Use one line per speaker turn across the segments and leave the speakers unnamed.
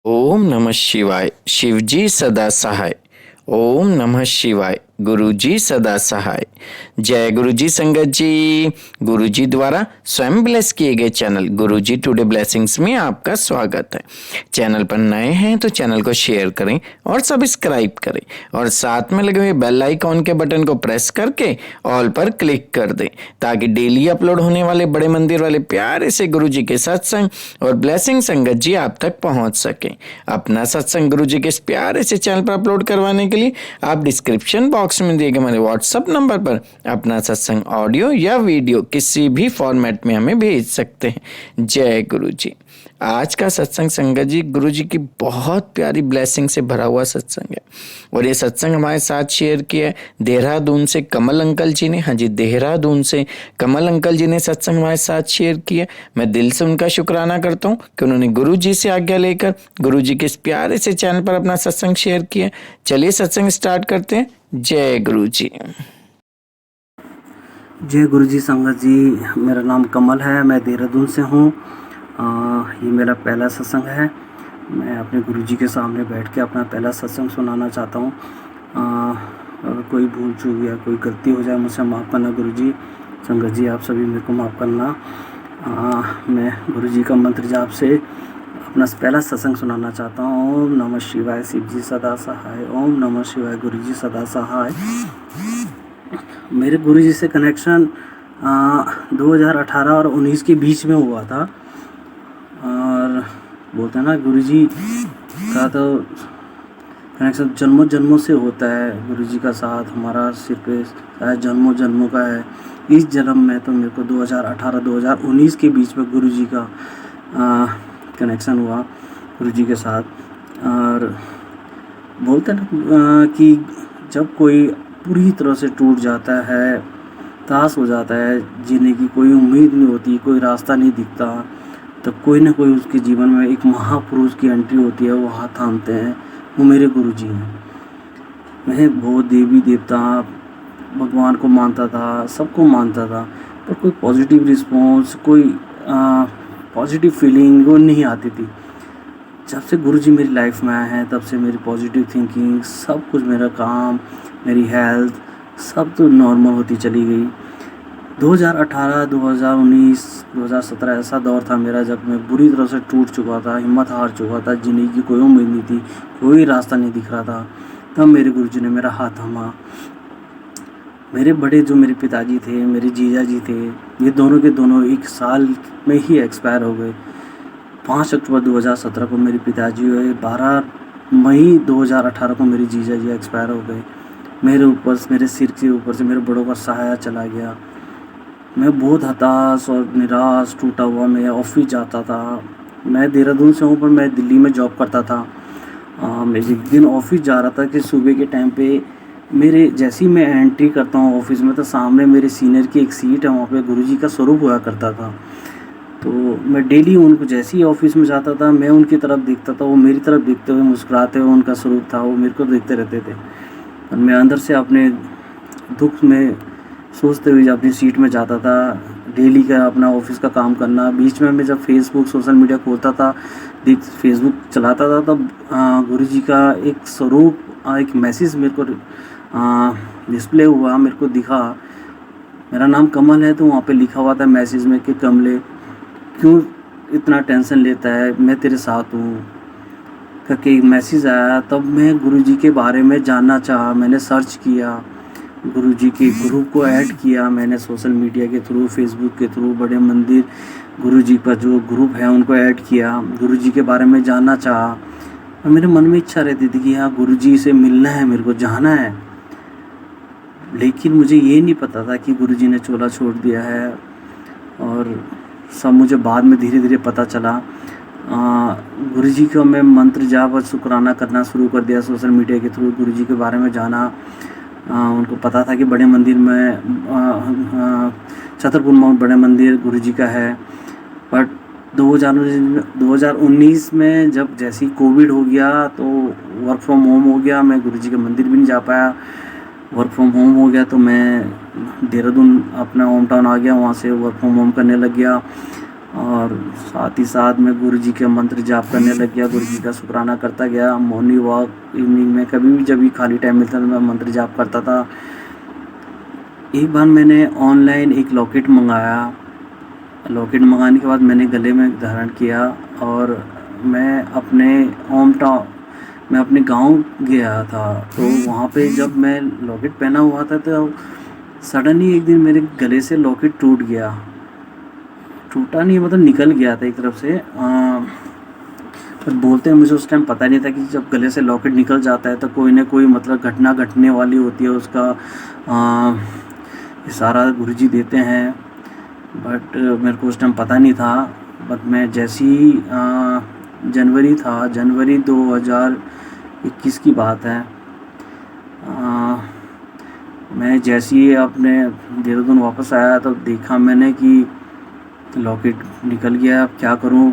ओम नमः शिवाय। शिवजी सदा सहाय। ओम नमः शिवाय। गुरुजी सदा सहाय। जय गुरुजी संगत जी। गुरुजी द्वारा स्वयं ब्लेस किए गए चैनल गुरुजी टुडे ब्लेसिंग्स में आपका स्वागत है। चैनल पर नए हैं तो चैनल को शेयर करें और सब्सक्राइब करें और साथ में लगे हुए बेल आइकॉन के बटन को प्रेस करके ऑल पर क्लिक कर दें ताकि डेली अपलोड होने वाले बड़े मंदिर वाले प्यारे से गुरुजी के सत्संग और ब्लेसिंग संगत जी आप तक पहुंच सकें। अपना सत्संग गुरुजी के इस प्यारे से चैनल पर अपलोड करवाने के लिए आप डिस्क्रिप्शन बॉक्स में दिए गए हमारे व्हाट्सएप नंबर पर अपना सत्संग ऑडियो या वीडियो किसी भी फॉर्मेट में हमें भेज सकते हैं। जय गुरुजी। आज का सत्संग संगत जी गुरुजी की बहुत प्यारी ब्लेसिंग से भरा हुआ सत्संग है और ये सत्संग हमारे साथ शेयर किया देहरादून से कमल अंकल जी ने। हाँ जी, देहरादून से कमल अंकल जी ने सत्संग हमारे साथ शेयर किया। मैं दिल से उनका शुक्राना करता हूँ कि उन्होंने गुरुजी से आज्ञा लेकर गुरुजी के इस प्यारे से चैनल पर अपना सत्संग शेयर किया। चलिए सत्संग स्टार्ट करते हैं। जय गुरुजी।
जय गुरुजी संगत जी। मेरा नाम कमल है, मैं देहरादून से हूँ। ये मेरा पहला सत्संग है। मैं अपने गुरुजी के सामने बैठ के अपना पहला सत्संग सुनाना चाहता हूँ। अगर कोई भूल चूक या कोई गलती हो जाए मुझसे माफ़ करना गुरुजी। संगत जी आप सभी मेरे को माफ़ करना। मैं गुरुजी का मंत्र जाप से अपना पहला सत्संग सुनाना चाहता हूँ। ओम नमः शिवाय शिवजी सदा सहाय। ओम नमः शिवाय गुरुजी सदा सहाय। मेरे गुरुजी से कनेक्शन 2018 और 19 के बीच में हुआ था और बोलते हैं ना गुरुजी का तो कनेक्शन जन्मों जन्मों से होता है। गुरुजी का साथ हमारा सिर पे शायद जन्मों जन्मों का है। इस जन्म में तो मेरे को 2018-2019 के बीच में गुरुजी का कनेक्शन हुआ गुरुजी के साथ। और बोलते हैं ना कि जब कोई पूरी तरह से टूट जाता है, तास हो जाता है, जीने की कोई उम्मीद नहीं होती, कोई रास्ता नहीं दिखता, तो कोई ना कोई उसके जीवन में एक महापुरुष की एंट्री होती है, वो हाथ थामते हैं। वो मेरे गुरुजी हैं। मैं बहुत देवी देवता भगवान को मानता था, सबको मानता था, पर कोई पॉजिटिव रिस्पॉन्स, कोई पॉजिटिव फीलिंग वो नहीं आती थी। जब से गुरुजी मेरी लाइफ में आए हैं तब से मेरी पॉजिटिव थिंकिंग, सब कुछ, मेरा काम, मेरी हेल्थ, सब तो नॉर्मल होती चली गई। 2018, 2019, 2017 ऐसा दौर था मेरा जब मैं बुरी तरह से टूट चुका था, हिम्मत हार चुका था, जीने की कोई उम्मीद नहीं थी, कोई रास्ता नहीं दिख रहा था। तब मेरे गुरुजी ने मेरा हाथ थामा। मेरे बड़े जो मेरे पिताजी थे, मेरे जीजा जी थे, ये दोनों के दोनों एक साल में ही एक्सपायर हो गए। 5 अक्टूबर 2017 को मेरे पिताजी हुए, 12 मई 2018 को मेरे जीजा जी एक्सपायर हो गए। मेरे ऊपर, मेरे सिर के ऊपर से मेरे बड़ों का साया चला गया। मैं बहुत हताश और निराश, टूटा हुआ मैं ऑफिस जाता था। मैं देहरादून से हूँ पर मैं दिल्ली में जॉब करता था। मैं एक दिन ऑफिस जा रहा था कि सुबह के टाइम पे मेरे जैसे ही मैं एंट्री करता हूँ ऑफिस में तो सामने मेरे सीनियर की एक सीट है, वहाँ पे गुरुजी का स्वरूप हुआ करता था। तो मैं डेली उनको जैसे ही ऑफिस में जाता था मैं उनकी तरफ देखता था, वो मेरी तरफ देखते हुए मुस्कुराते हुए, उनका स्वरूप था, वो मेरे को देखते रहते थे। और मैं अंदर से अपने दुख में सोचते हुए अपनी सीट में जाता था, डेली का अपना ऑफिस का काम करना। बीच में मैं जब फेसबुक सोशल मीडिया खोलता था, फेसबुक चलाता था, तब गुरुजी का एक स्वरूप, एक मैसेज मेरे को डिस्प्ले हुआ, मेरे को दिखा। मेरा नाम कमल है तो वहाँ पे लिखा हुआ था मैसेज में कि कमले क्यों इतना टेंशन लेता है, मैं तेरे साथ हूँ करके एक मैसेज आया। तब मैं गुरुजी के बारे में जानना चाहा, मैंने सर्च किया, गुरुजी के ग्रुप को ऐड किया मैंने सोशल मीडिया के थ्रू, फेसबुक के थ्रू। बड़े मंदिर गुरुजी का जो ग्रुप है उनको ऐड किया, गुरुजी के बारे में जानना चाहा। और मेरे मन में इच्छा रहती थी कि हाँ गुरुजी से मिलना है, मेरे को जाना है। लेकिन मुझे ये नहीं पता था कि गुरुजी ने चोला छोड़ दिया है। और सब मुझे बाद में धीरे धीरे पता चला। गुरुजी को मैं मंत्र जाप और शुक्राना करना शुरू कर दिया सोशल मीडिया के थ्रू। गुरुजी के बारे में जाना, उनको पता था कि बड़े मंदिर में छतरपुर में बड़े मंदिर गुरुजी का है। बट 2019 में जब जैसे ही कोविड हो गया तो वर्क फ्रॉम होम हो गया, मैं गुरुजी के मंदिर भी नहीं जा पाया। वर्क फ्रॉम होम हो गया तो मैं देहरादून अपना होम टाउन आ गया, वहाँ से वर्क फ्रॉम होम करने लग गया। और साथ ही साथ मैं गुरु जी के मंत्र जाप करने लग गया, गुरु जी का शुक्राना करता गया। मॉर्निंग वॉक, इवनिंग में कभी भी जब भी खाली टाइम मिलता था मैं मंत्र जाप करता था। एक बार मैंने ऑनलाइन एक लॉकेट मंगाया। लॉकेट मंगाने के बाद मैंने गले में धारण किया और मैं अपने गांव गया था। तो वहाँ पे जब मैं लॉकेट पहना हुआ था तो सडनली एक दिन मेरे गले से लॉकेट टूट गया। टूटा नहीं, मतलब निकल गया था एक तरफ से। पर बोलते हैं, मुझे उस टाइम पता नहीं था कि जब गले से लॉकेट निकल जाता है तो कोई ना कोई मतलब घटना घटने वाली होती है, उसका इशारा गुरुजी देते हैं। बट मेरे को उस टाइम पता नहीं था। बट मैं जैसी जनवरी 2021 की बात है। मैं जैसे ही अपने देहरादून वापस आया तो देखा मैंने कि लॉकेट निकल गया। अब क्या करूं?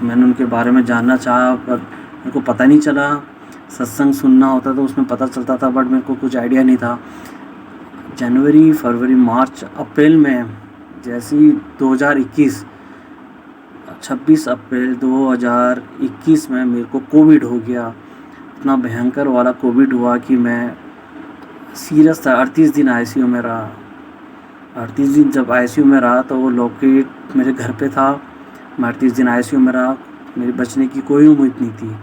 मैंने उनके बारे में जानना चाहा पर मेरे को पता नहीं चला। सत्संग सुनना होता तो उसमें पता चलता था, बट मेरे को कुछ आइडिया नहीं था। जनवरी, फरवरी, मार्च, अप्रैल में जैसे ही 26 अप्रैल 2021 में मेरे को कोविड हो गया। इतना भयंकर वाला कोविड हुआ कि मैं सीरियस था। 38 दिन आईसीयू में रहा। 38 दिन जब आईसीयू में रहा तो वो लॉकेट मेरे घर पे था। मैं 38 दिन आईसीयू में रहा। मेरे बचने की कोई उम्मीद नहीं थी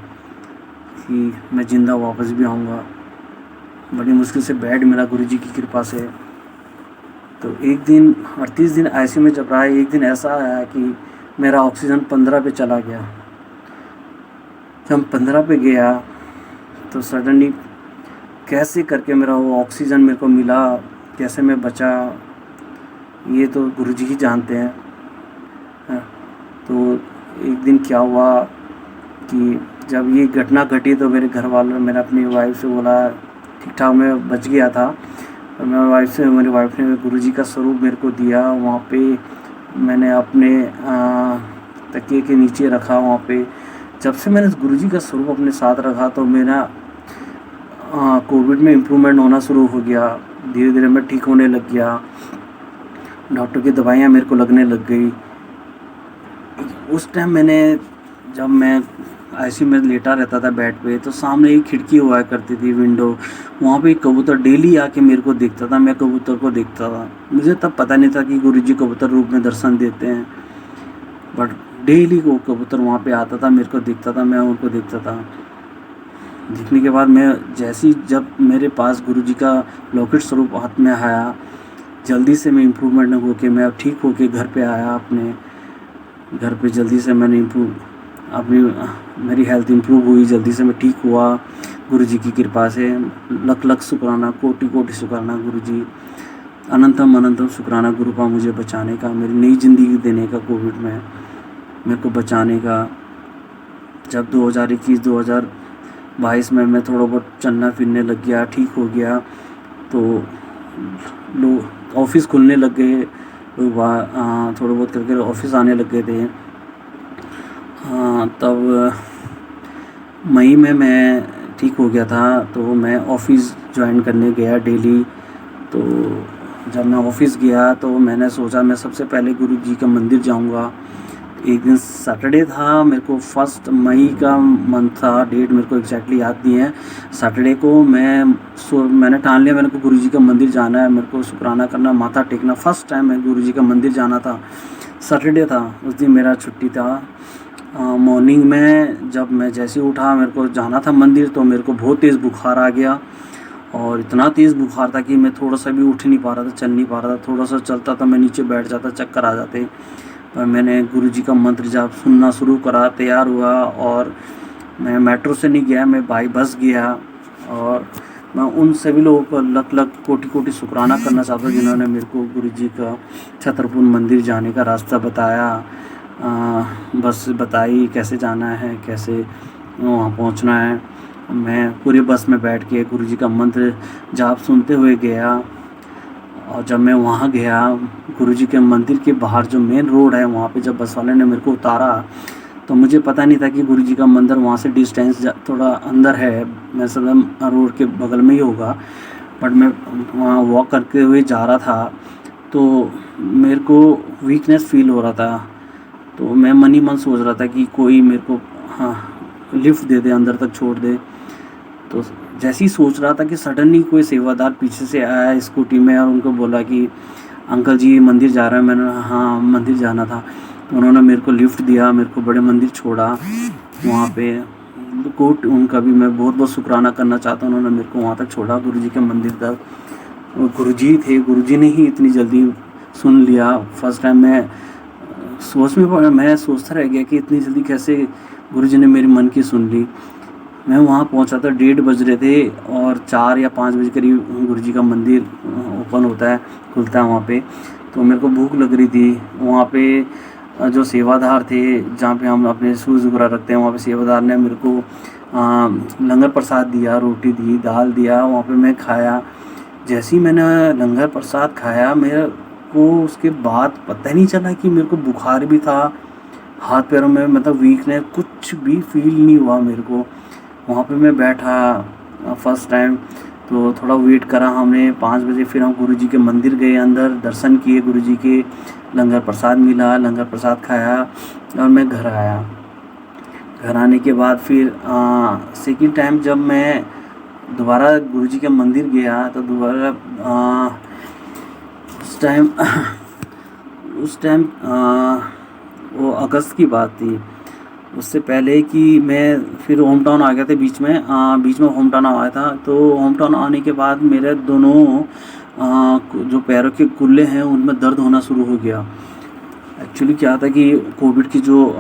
कि मैं ज़िंदा वापस भी आऊँगा। बड़ी मुश्किल से बेड मिला गुरुजी की कृपा से। तो एक दिन 38 दिन आईसीयू में जब रहा, एक दिन ऐसा आया कि मेरा ऑक्सीजन 15 पे चला गया। जब 15 पे गया तो सडनली कैसे करके मेरा वो ऑक्सीजन मेरे को मिला, कैसे मैं बचा, ये तो गुरुजी ही जानते हैं। तो एक दिन क्या हुआ कि जब ये घटना घटी तो मेरे घर वालों, मैंने अपनी वाइफ से बोला, ठीक ठाक मैं बच गया था। और मेरी वाइफ ने गुरुजी का स्वरूप मेरे को दिया। वहाँ पे मैंने अपने तकिए के नीचे रखा। वहाँ पे जब से मैंने गुरुजी का स्वरूप अपने साथ रखा तो मेरा कोविड में इम्प्रूवमेंट होना शुरू हो गया। धीरे धीरे मैं ठीक होने लग गया। डॉक्टर की दवाइयाँ मेरे को लगने लग गई। उस टाइम जब मैं आईसीयू में लेटा रहता था बेड पे, तो सामने एक खिड़की हुआ करती थी, विंडो। वहाँ पे एक कबूतर डेली आके मेरे को देखता था। मैं कबूतर को देखता था। मुझे तब पता नहीं था कि गुरुजी कबूतर रूप में दर्शन देते हैं, बट डेली वो कबूतर वहाँ पे आता था, मेरे को देखता था, मैं उनको देखता था। देखने के बाद मैं जब मेरे पास गुरुजी का लॉकेट स्वरूप हाथ में आया, जल्दी से मैं इम्प्रूवमेंट होके मैं ठीक होके घर पे आया। अपने घर पे जल्दी से मेरी हेल्थ इम्प्रूव हुई। जल्दी से मैं ठीक हुआ गुरुजी की कृपा से। लख लख शुक्राना, कोटि कोटि शुक्राना गुरुजी। अनंतम अनंतम शुक्राना गुरु का मुझे बचाने का, मेरी नई ज़िंदगी देने का, कोविड में मेरे को बचाने का। जब 2022 में मैं थोड़ा बहुत चलना फिरने लग गया, ठीक हो गया, तो लोग ऑफिस खुलने लग गए। लोग थोड़ा बहुत करके ऑफिस आने लग गए थे। तब मई में मैं ठीक हो गया था तो मैं ऑफिस ज्वाइन करने गया डेली। तो जब मैं ऑफिस गया तो मैंने सोचा मैं सबसे पहले गुरुजी का मंदिर जाऊंगा। एक दिन सैटरडे था, मेरे को 1 मई का मंथ था, डेट मेरे को एग्जैक्टली याद नहीं है। सैटरडे को मैंने ठान लिया मेरे को गुरुजी का मंदिर जाना है, मेरे को शुक्राना करना, माथा टेकना। फर्स्ट टाइम मैं गुरुजी का मंदिर जाना था। सैटरडे था, उस दिन मेरा छुट्टी था। मॉर्निंग में जब मैं जैसे उठा, मेरे को जाना था मंदिर, तो मेरे को बहुत तेज़ बुखार आ गया। और इतना तेज़ बुखार था कि मैं थोड़ा सा भी उठ नहीं पा रहा था, चल नहीं पा रहा था। थोड़ा सा चलता था मैं नीचे बैठ जाता, चक्कर आ जाते। पर मैंने गुरुजी का मंत्र जाप सुनना शुरू करा, तैयार हुआ और मैं मेट्रो से नहीं गया, मैं बाई बस गया। और मैं उन सभी लोगों को लख लख कोटि कोटि शुक्राना करना चाहता हूँ जिन्होंने मेरे को गुरुजी का छतरपुर मंदिर जाने का रास्ता बताया, बस बताई कैसे जाना है, कैसे वहाँ पहुँचना है। मैं पूरी बस में बैठ के गुरुजी का मंत्र जाप सुनते हुए गया। और जब मैं वहाँ गया, गुरुजी के मंदिर के बाहर जो मेन रोड है, वहाँ पे जब बस वाले ने मेरे को उतारा तो मुझे पता नहीं था कि गुरुजी का मंदिर वहाँ से डिस्टेंस थोड़ा अंदर है। मैं समझा रोड के बगल में ही होगा, बट मैं वहाँ वॉक करते हुए जा रहा था। तो मेरे को वीकनेस फील हो रहा था। तो मैं मन ही मन सोच रहा था कि कोई मेरे को लिफ्ट दे दे, अंदर तक छोड़ दे। तो जैसे ही सोच रहा था कि सडनली कोई सेवादार पीछे से आया स्कूटी में और उनको बोला कि अंकल जी मंदिर जा रहा है। मैंने हाँ मंदिर जाना था। तो उन्होंने मेरे को लिफ्ट दिया, मेरे को बड़े मंदिर छोड़ा वहाँ पे। कोट उनका भी मैं बहुत बहुत शुक्राना करना चाहता हूँ, उन्होंने मेरे को वहाँ तक छोड़ा, गुरुजी के मंदिर तक। और गुरुजी थे, गुरुजी ने ही इतनी जल्दी सुन लिया। फर्स्ट टाइम मैं सोचता रह गया कि इतनी जल्दी कैसे गुरुजी ने मेरी मन की सुन ली। मैं वहाँ पहुँचा था 1:30 बज रहे थे और 4 या 5 बजे करीब गुरुजी का मंदिर ओपन होता है, खुलता है वहाँ पे। तो मेरे को भूख लग रही थी। वहाँ पे जो सेवादार थे, जहाँ पे हम अपने शूज़ वगैरह रखते हैं, वहाँ पे सेवादार ने मेरे को लंगर प्रसाद दिया, रोटी दी, दाल दिया। वहाँ पे मैं खाया। जैसे ही मैंने लंगर प्रसाद खाया, मेरे को उसके बाद पता ही नहीं चला कि मेरे को बुखार भी था, हाथ पैरों में मतलब वीकनेस कुछ भी फील नहीं हुआ मेरे को। वहाँ पे मैं बैठा फर्स्ट टाइम, तो थोड़ा वेट करा हमने। 5 बजे फिर हम गुरुजी के मंदिर गए, अंदर दर्शन किए गुरुजी के, लंगर प्रसाद मिला, लंगर प्रसाद खाया और मैं घर आया। घर आने के बाद फिर सेकंड टाइम जब मैं दोबारा गुरुजी के मंदिर गया तो दोबारा उस टाइम वो अगस्त की बात थी। उससे पहले कि मैं फिर होम टाउन आ गया था, बीच में होम टाउन आया था। तो होम टाउन आने के बाद मेरे दोनों जो पैरों के कुल्ले हैं उनमें दर्द होना शुरू हो गया। एक्चुअली क्या था कि कोविड की जो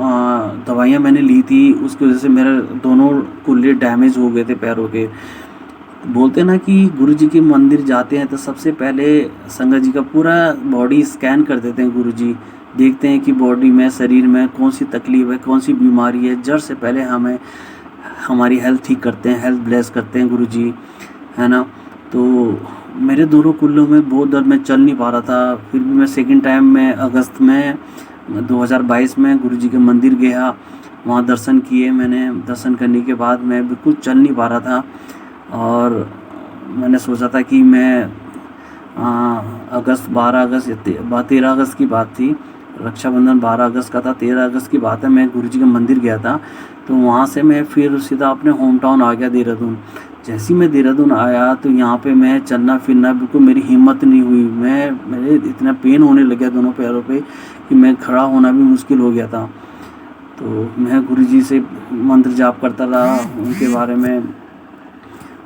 दवाइयाँ मैंने ली थी उसकी वजह से मेरे दोनों कुल्ले डैमेज हो गए थे पैरों के। बोलते ना कि गुरुजी के मंदिर जाते हैं तो सबसे पहले संगत जी का पूरा बॉडी स्कैन कर देते हैं गुरुजी। देखते हैं कि बॉडी में, शरीर में कौन सी तकलीफ़ है, कौन सी बीमारी है। जड़ से पहले हमें हमारी हेल्थ ठीक करते हैं, हेल्थ ब्लेस करते हैं गुरुजी, है ना। तो मेरे दोनों कुल्लों में बहुत दर्द, मैं चल नहीं पा रहा था। फिर भी मैं सेकंड टाइम में अगस्त में 2022 में गुरुजी के मंदिर गया, वहाँ दर्शन किए मैंने। दर्शन करने के बाद मैं बिल्कुल चल नहीं पा रहा था और मैंने सोचा था कि मैं 13 अगस्त की बात थी, रक्षाबंधन 12 अगस्त का था। 13 अगस्त की बात है, मैं गुरुजी के मंदिर गया था। तो वहाँ से मैं फिर सीधा अपने होम टाउन आ गया, देहरादून। जैसे ही मैं देहरादून आया तो यहाँ पे मैं चलना फिरना बिल्कुल मेरी हिम्मत नहीं हुई। मेरे इतना पेन होने लग गया दोनों पैरों पे कि मैं खड़ा होना भी मुश्किल हो गया था। तो मैं गुरुजी से मंत्र जाप करता रहा, उनके बारे में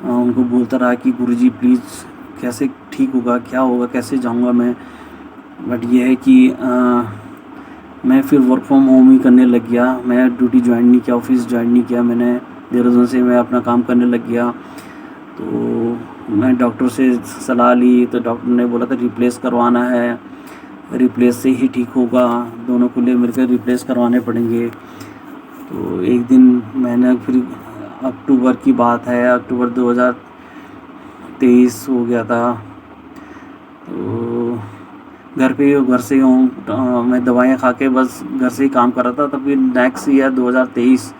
उनको बोलता रहा कि गुरुजी प्लीज़ कैसे ठीक होगा, क्या होगा, कैसे जाऊंगा मैं। बट ये है कि मैं फिर वर्क फ्रॉम होम ही करने लग गया। मैं ड्यूटी ज्वाइन नहीं किया, ऑफिस ज्वाइन नहीं किया मैंने। देहरादून से मैं अपना काम करने लग गया। तो मैं डॉक्टर से सलाह ली तो डॉक्टर ने बोला था रिप्लेस करवाना है, रिप्लेस से ही ठीक होगा, दोनों कुल्ले मिलकर रिप्लेस करवाने पड़ेंगे। तो एक दिन मैंने फिर, अक्टूबर की बात है, अक्टूबर 2023 हो गया था। तो घर से हूँ, मैं दवाइयाँ खा के बस घर से ही काम कर रहा था। तो फिर नेक्स्ट ईयर 2023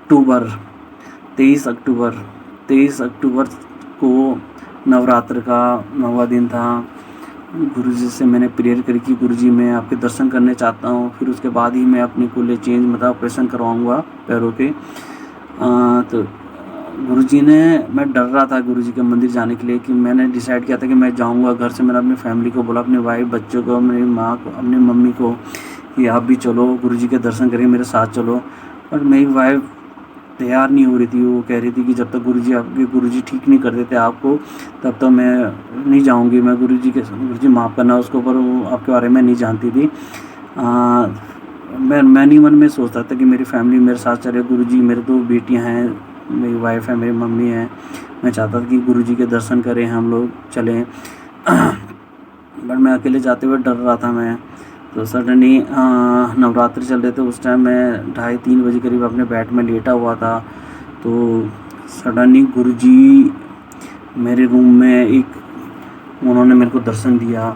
23 अक्टूबर को नवरात्र का 9वां दिन था। गुरुजी से मैंने प्रेयर करी कि गुरुजी मैं आपके दर्शन करने चाहता हूँ। फिर उसके बाद ही मैं अपने कुल्ले चेंज मतलब ऑपरेशन करवाऊँगा पैरों के। तो गुरुजी ने, मैं डर रहा था गुरुजी के मंदिर जाने के लिए कि मैंने डिसाइड किया था कि मैं जाऊंगा। घर से मैंने अपनी फैमिली को बोला, अपनी वाइफ, बच्चों को, मेरी माँ को, अपनी मम्मी को कि आप भी चलो गुरुजी के दर्शन करिए, मेरे साथ चलो। और मेरी वाइफ तैयार नहीं हो रही थी। वो कह रही थी कि जब तक गुरुजी ठीक नहीं कर देते आपको तब तक मैं नहीं जाऊँगी। मैं गुरुजी माफ़ करना उसको, पर वो आपके बारे में नहीं जानती थी। मैं नहीं मन में सोचता था कि मेरी फैमिली मेरे साथ चले। गुरुजी, मेरे 2 बेटियां हैं, मेरी वाइफ है, मेरी मम्मी है। मैं चाहता था कि गुरुजी के दर्शन करें, हम लोग चलें। बट मैं अकेले जाते हुए डर रहा था मैं। तो सडनली नवरात्रि चल रहे थे उस टाइम, मैं 2:30-3 बजे करीब अपने बेड में लेटा हुआ था। तो सडनली गुरुजी मेरे रूम में उन्होंने मेरे को दर्शन दिया।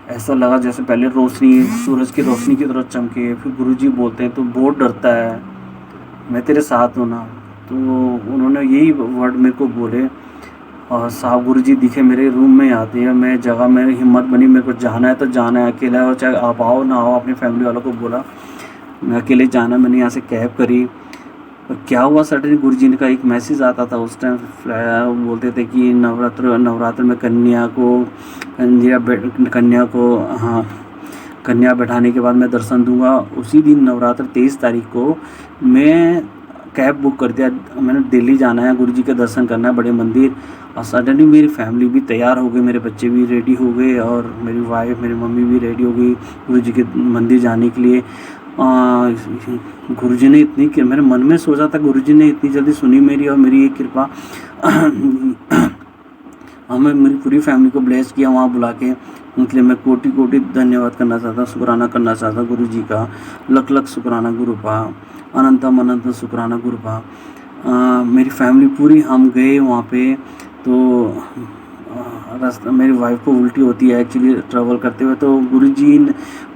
ऐसा लगा जैसे पहले रोशनी, सूरज की रोशनी की तरह चमके। फिर गुरुजी बोलते हैं तो बहुत डरता है, मैं तेरे साथ हूँ ना। तो उन्होंने यही वर्ड मेरे को बोले। और साहब गुरुजी दिखे मेरे रूम में आते हैं, मैं जगह मेरी हिम्मत बनी, मेरे को जाना है तो जाना है, अकेला हो चाहे आप आओ ना आओ, अपनी फैमिली वालों को बोला मैं अकेले जाना। मैंने यहाँ से कैब करी। और क्या हुआ सडन गुरुजी का एक मैसेज आता था उस टाइम, बोलते थे कि नवरात्र में कन्या को हाँ कन्या बैठाने के बाद मैं दर्शन दूंगा। उसी दिन नवरात्र 23 तारीख को मैं कैब बुक कर दिया। मैंने दिल्ली जाना है, गुरुजी के दर्शन करना है बड़े मंदिर। और सडनली मेरी फैमिली भी तैयार हो गई, मेरे बच्चे भी रेडी हो गए और मेरी वाइफ मेरी मम्मी भी रेडी हो गई गुरुजी के मंदिर जाने के लिए। गुरुजी ने इतनी, मेरे मन में सोचा था गुरुजी ने इतनी जल्दी सुनी मेरी और मेरी ये कृपा हमें मेरी पूरी फैमिली को ब्लेस किया वहाँ बुला के। इसलिए मैं कोटि कोटि धन्यवाद करना चाहता, शुक्राना करना चाहता गुरु जी का। लख लख शुक्राना गुरुपा, अनंतम अनंत शुक्राना गुरुपा। मेरी फैमिली पूरी हम गए वहाँ पे। तो रास्ता मेरी वाइफ को उल्टी होती है एक्चुअली ट्रैवल करते हुए, तो गुरुजी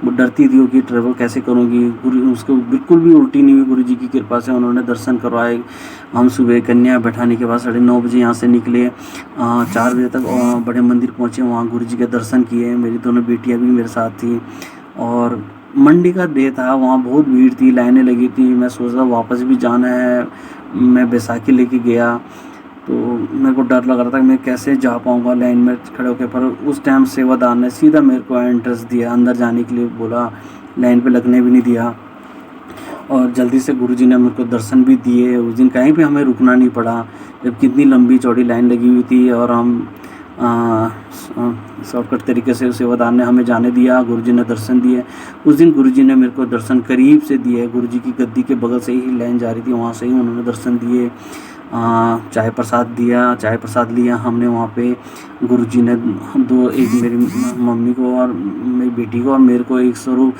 डरती थी कि ट्रैवल कैसे करूँगी। गुरु उसको बिल्कुल भी उल्टी नहीं हुई, गुरुजी की कृपा से उन्होंने दर्शन करवाए। हम सुबह कन्या बैठाने के बाद 9:30 बजे यहाँ से निकले, 4 बजे तक बड़े मंदिर पहुँचे, वहाँ गुरुजी के दर्शन किए। मेरी दोनों बेटियाँ भी मेरे साथ थी। और मंडी का डे था, वहाँ बहुत भीड़ थी, लाइनें लगी थी। मैं सोच रहा वापस भी जाना है, मैं बैसाखी लेके गया तो मेरे को डर लग रहा था कि मैं कैसे जा पाऊँगा लाइन में खड़े होकर। पर उस टाइम सेवादार ने सीधा मेरे को एंट्रेंस दिया, अंदर जाने के लिए बोला, लाइन पे लगने भी नहीं दिया। और जल्दी से गुरुजी ने मेरे को दर्शन भी दिए। उस दिन कहीं भी हमें रुकना नहीं पड़ा, जब कितनी लंबी चौड़ी लाइन लगी हुई थी और हम शॉर्टकट तरीके से सेवादार ने हमें जाने दिया। गुरुजी ने दर्शन दिए। उस दिन गुरुजी ने मेरे को दर्शन करीब से दिए। गुरुजी की गद्दी के बगल से ही लाइन जा रही थी, वहाँ से ही उन्होंने दर्शन दिए। चाय प्रसाद लिया हमने वहाँ पे। गुरुजी ने एक मेरी मम्मी को और मेरी बेटी को और मेरे को एक स्वरूप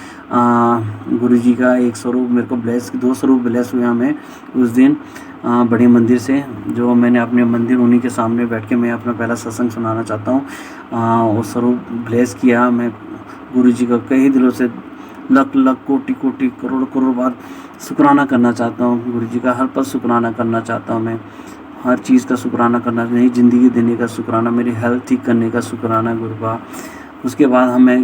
गुरुजी का एक स्वरूप मेरे को ब्लेस, 2 स्वरूप ब्लेस हुए हमें उस दिन बड़े मंदिर से, जो मैंने अपने मंदिर उन्हीं के सामने बैठ के मैं अपना पहला सत्संग सुनाना चाहता हूँ। वो स्वरूप ब्लेस किया। मैं गुरुजी का कई दिलों से लख लख कोटि कोटि करोड़ करोड़ बार शुक्राना करना चाहता हूँ। गुरुजी का हर पल शुक्राना करना चाहता हूँ। मैं हर चीज़ का शुक्राना करना, नई ज़िंदगी देने का शुक्राना, मेरी हेल्थ ठीक करने का शुक्राना गुरुबा। उसके बाद हमें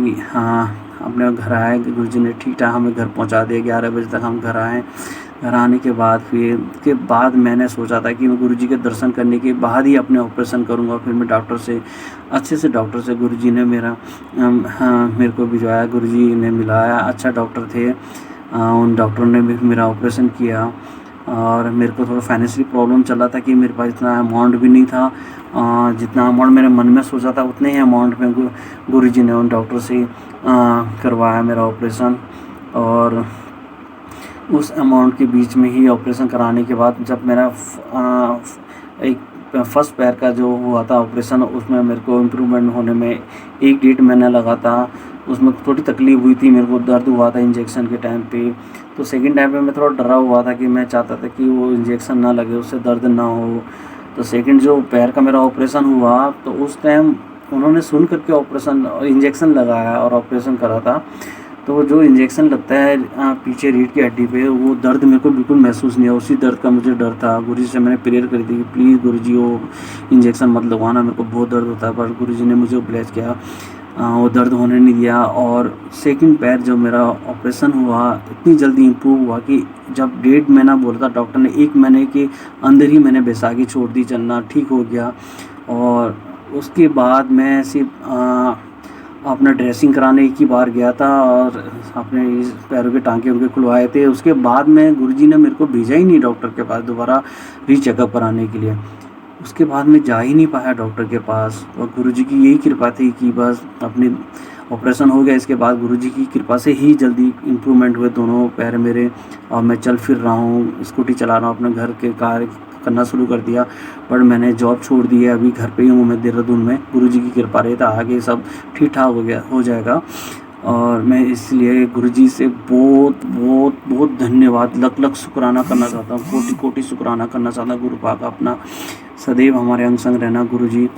अपने घर आए, गुरुजी ने ठीक ठाक हमें घर पहुँचा दिया। 11 बजे तक हम घर आए। घर आने के बाद मैंने सोचा था कि मैं गुरुजी के दर्शन करने के बाद ही अपने ऑपरेशन करूंगा। फिर मैं अच्छे से डॉक्टर से गुरुजी ने मेरे को भिजवाया, गुरुजी ने मिलाया, अच्छा डॉक्टर थे। उन डॉक्टरों ने भी मेरा ऑपरेशन किया। और मेरे को थोड़ा फाइनेंशियली प्रॉब्लम चल रहा था कि मेरे पास इतना अमाउंट भी नहीं था। जितना अमाउंट मेरे मन में सोचा था उतने ही अमाउंट में गुरुजी ने उन डॉक्टर से करवाया मेरा ऑपरेशन। और उस अमाउंट के बीच में ही ऑपरेशन कराने के बाद जब मेरा एक फर्स्ट पैर का जो हुआ था ऑपरेशन, उसमें मेरे को इम्प्रूवमेंट होने में 1-1.5 महीना लगा था। उसमें थोड़ी तकलीफ़ हुई थी, मेरे को दर्द हुआ था इंजेक्शन के टाइम पे। तो सेकंड टाइम पे मैं थोड़ा डरा हुआ था कि मैं चाहता था कि वो इंजेक्शन ना लगे, उससे दर्द ना हो। तो सेकंड जो पैर का मेरा ऑपरेशन हुआ तो उस टाइम उन्होंने सुन करके इंजेक्शन लगाया और ऑपरेशन करा था। तो जो इंजेक्शन लगता है पीछे रीढ़ की हड्डी पे, वो दर्द मेरे को बिल्कुल महसूस नहीं हुआ। उसी दर्द का मुझे डर था। गुरुजी से मैंने प्रेयर करी थी कि प्लीज़ गुरुजी वो इंजेक्शन मत लगवाना, मेरे को बहुत दर्द होता है। पर गुरुजी ने मुझे ब्लेस किया, वो दर्द होने नहीं दिया। और सेकंड पैर जो मेरा ऑपरेशन हुआ इतनी जल्दी इम्प्रूव हुआ कि जब 1.5 महीना बोला था डॉक्टर ने, 1 महीने के अंदर ही मैंने बैसाखी छोड़ दी, चलना ठीक हो गया। और उसके बाद मैं सिर्फ अपना ड्रेसिंग कराने एक ही बार गया था और अपने इस पैरों के टांके उनके खुलवाए थे। उसके बाद में गुरुजी ने मेरे को भेजा ही नहीं डॉक्टर के पास दोबारा रीचेकअप कराने के लिए। उसके बाद मैं जा ही नहीं पाया डॉक्टर के पास। और गुरुजी की यही कृपा थी कि बस अपनी ऑपरेशन हो गया। इसके बाद गुरुजी की कृपा से ही जल्दी इम्प्रूवमेंट हुए दोनों पैर मेरे, और मैं चल फिर रहा हूँ, स्कूटी चला रहा हूँ, अपने घर के कार्य करना शुरू कर दिया। पर मैंने जॉब छोड़ दी है, अभी घर पे ही हूँ मैं देहरादून में। गुरुजी की कृपा रही तो आगे सब ठीक ठाक हो जाएगा। और मैं इसलिए गुरुजी से बहुत बहुत बहुत धन्यवाद, लख लख शुक्राना करना चाहता हूँ, कोटि कोटि शुक्राना करना चाहता हूँ गुरुपा का। अपना सदैव हमारे अंग संग रहना गुरुजी।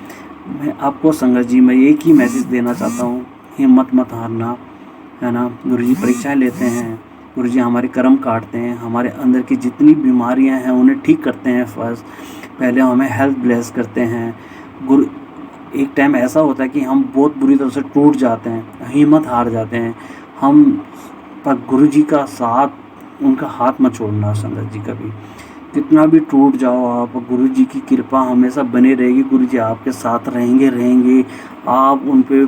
मैं आपको संगत जी मैं एक ही मैसेज देना चाहता हूँ, हिम्मत मत हारना, है ना। गुरुजी परीक्षाएं लेते हैं, गुरुजी हमारे कर्म काटते हैं, हमारे अंदर की जितनी बीमारियां हैं उन्हें ठीक करते हैं। फर्स्ट पहले हमें हेल्थ ब्लेस करते हैं, गुरु एक टाइम ऐसा होता है कि हम बहुत बुरी तरह से टूट जाते हैं, हिम्मत हार जाते हैं हम, पर गुरु जी का साथ, उनका हाथ मत छोड़ना संगत जी कभी। कितना भी टूट जाओ आप, गुरु जी की कृपा हमेशा बनी रहेगी, गुरु जी आपके साथ रहेंगे। आप उन पे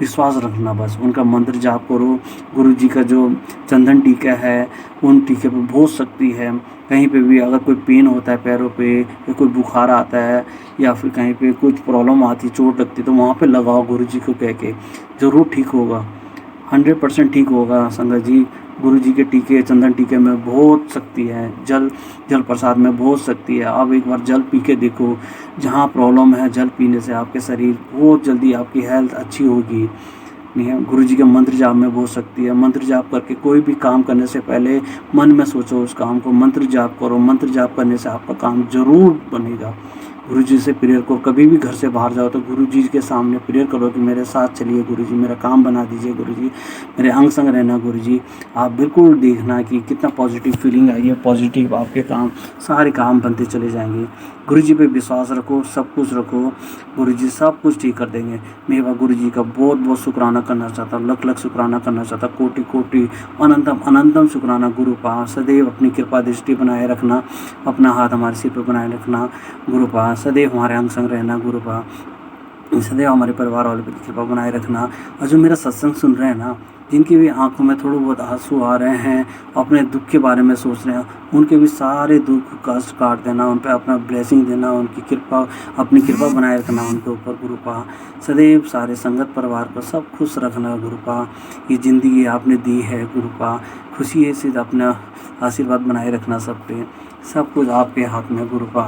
विश्वास रखना, बस उनका मंत्र जाप करो। गुरु जी का जो चंदन टीका है, उन टीके पे बहुत शक्ति है। कहीं पे भी अगर कोई पेन होता है पैरों पे, या कोई बुखार आता है, या फिर कहीं पे कुछ प्रॉब्लम आती, चोट लगती, तो वहाँ पे लगाओ गुरु जी को कह के, ज़रूर ठीक होगा, 100% ठीक होगा संगत जी। गुरु जी के टीके, चंदन टीके में बहुत शक्ति है, जल प्रसाद में बहुत शक्ति है। आप एक बार जल पी के देखो, जहाँ प्रॉब्लम है जल पीने से आपके शरीर बहुत जल्दी, आपकी हेल्थ अच्छी होगी। नहीं है, गुरु जी के मंत्र जाप में बहुत शक्ति है। मंत्र जाप करके कोई भी काम करने से पहले मन में सोचो उस काम को, मंत्र जाप करो। मंत्र जाप करने से आपका काम जरूर बनेगा। गुरु जी से प्रेयर को, कभी भी घर से बाहर जाओ तो गुरु जी के सामने प्रेयर करो कि मेरे साथ चलिए गुरु जी, मेरा काम बना दीजिए गुरु जी, मेरे अंग संग रहना गुरु जी। आप बिल्कुल देखना कि कितना पॉजिटिव फीलिंग आई है, पॉजिटिव आपके काम, सारे काम बनते चले जाएंगे। गुरु जी पे विश्वास रखो, सब कुछ रखो, गुरु जी सब कुछ ठीक कर देंगे। मैं गुरु जी का बहुत बहुत शुक्राना करना चाहता हूँ, लख लख शुक्राना करना चाहता हूँ, कोटि कोटि अनंतम अनंतम शुक्राना। गुरु पा सदैव अपनी कृपा दृष्टि बनाए रखना, अपना हाथ हमारे सिर पर बनाए रखना गुरु पा, सदैव हमारे अंग संग रहना गुरु पा, सदैव हमारे परिवार वालों पर कृपा बनाए रखना। और जो मेरा सत्संग सुन रहे हैं ना, जिनकी भी आंखों में थोड़ा बहुत आंसू आ रहे हैं, अपने दुख के बारे में सोच रहे हैं, उनके भी सारे दुख कष्ट काट देना, उन पर अपना ब्लेसिंग देना, उनकी कृपा, अपनी कृपा बनाए रखना उनके ऊपर गुरु पा। सदैव सारे संगत परिवार को सब खुश रखना गुरु पा। ये ज़िंदगी आपने दी है गुरु पा, खुशी से अपना आशीर्वाद बनाए रखना सब पे, सब कुछ आपके हाथ में गुरु पा।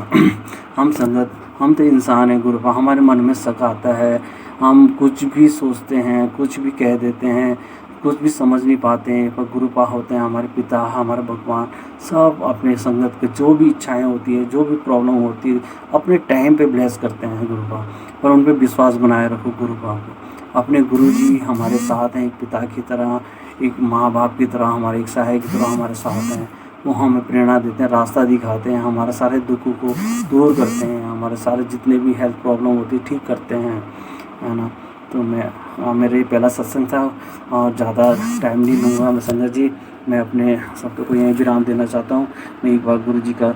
हम संगत, हम तो इंसान हैं गुरु पा, हमारे मन में शक आता है, हम कुछ भी सोचते हैं, कुछ भी कह देते हैं, कुछ भी समझ नहीं पाते हैं, पर गुरु पा होते हैं हमारे पिता, हमारे भगवान, सब अपने संगत के जो भी इच्छाएं होती है, जो भी प्रॉब्लम होती है, अपने टाइम पे ब्लेस करते हैं गुरु पा। पर उन पर विश्वास बनाए रखो गुरु पा को। अपने गुरु जी हमारे साथ हैं, एक पिता की तरह, एक माँ बाप की तरह, हमारे एक सहायक की तरह हमारे साथ हैं। वो हमें प्रेरणा देते हैं, रास्ता दिखाते हैं, हमारे सारे दुखों को दूर करते हैं, हमारे सारे जितने भी हेल्थ प्रॉब्लम होती है ठीक करते हैं, है ना। तो मेरे पहला सत्संग था, और ज़्यादा टाइम नहीं लूँगा मैं संगत जी। मैं अपने सबको यहीं विराम देना चाहता हूँ। मैं एक बार गुरु जी का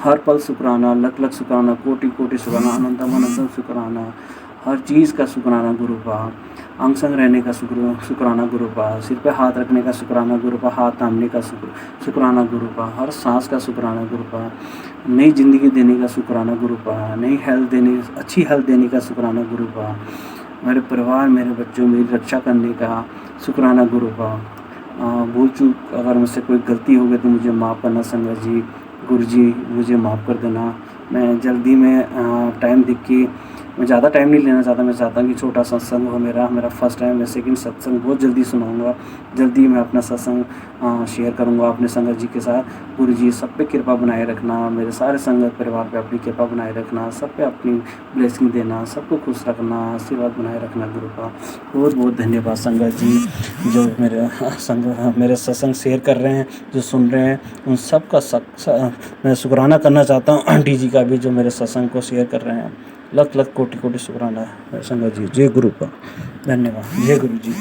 हर पल शुक्राना, लख लख शुक्राना, कोटि कोटि शुक्राना, अनंतम अनंतम शुक्राना, हर चीज़ का शुक्राना गुरु पा। अंग संग रहने का शुक्राना गुरु पा, सिर पे हाथ रखने का शुक्राना गुरु पा, हाथ थामने का शुक्राना गुरु पा, हर सांस का शुक्राना गुरु पा, नई ज़िंदगी देने का शुक्राना गुरु पा, नई हेल्थ देने, अच्छी हेल्थ देने का शुक्राना गुरु पा, मेरे परिवार, मेरे बच्चों, मेरी रक्षा करने का शुक्राना गुरु पा। भूल चूक अगर मुझसे कोई गलती हो गई तो मुझे माफ़ करना संगत जी, गुरु जी मुझे माफ़ कर देना। मैं जल्दी में टाइम देख के, मैं ज़्यादा टाइम नहीं लेना चाहता, मैं चाहता हूँ कि छोटा सत्संग हो मेरा फर्स्ट टाइम, मैं सेकंड सत्संग बहुत जल्दी सुनाऊंगा, जल्दी मैं अपना सत्संग शेयर करूंगा अपने संगत जी के साथ। गुरु जी सब पे कृपा बनाए रखना, मेरे सारे संगत परिवार पे अपनी कृपा बनाए रखना, सब पे अपनी ब्लेसिंग देना, सबको खुश रखना, आशीर्वाद बनाए रखना गुरु का। बहुत बहुत धन्यवाद संगत जी, जो मेरे सत्संग शेयर कर रहे हैं, जो सुन रहे हैं, उन सब का मैं शुक्राना करना चाहता हूँ। आंटी जी का भी जो मेरे सत्संग को शेयर कर रहे हैं, लख लख कोटि कोटि शुक्राना है संगत जी। जय गुरु का, धन्यवाद, जय गुरु जी।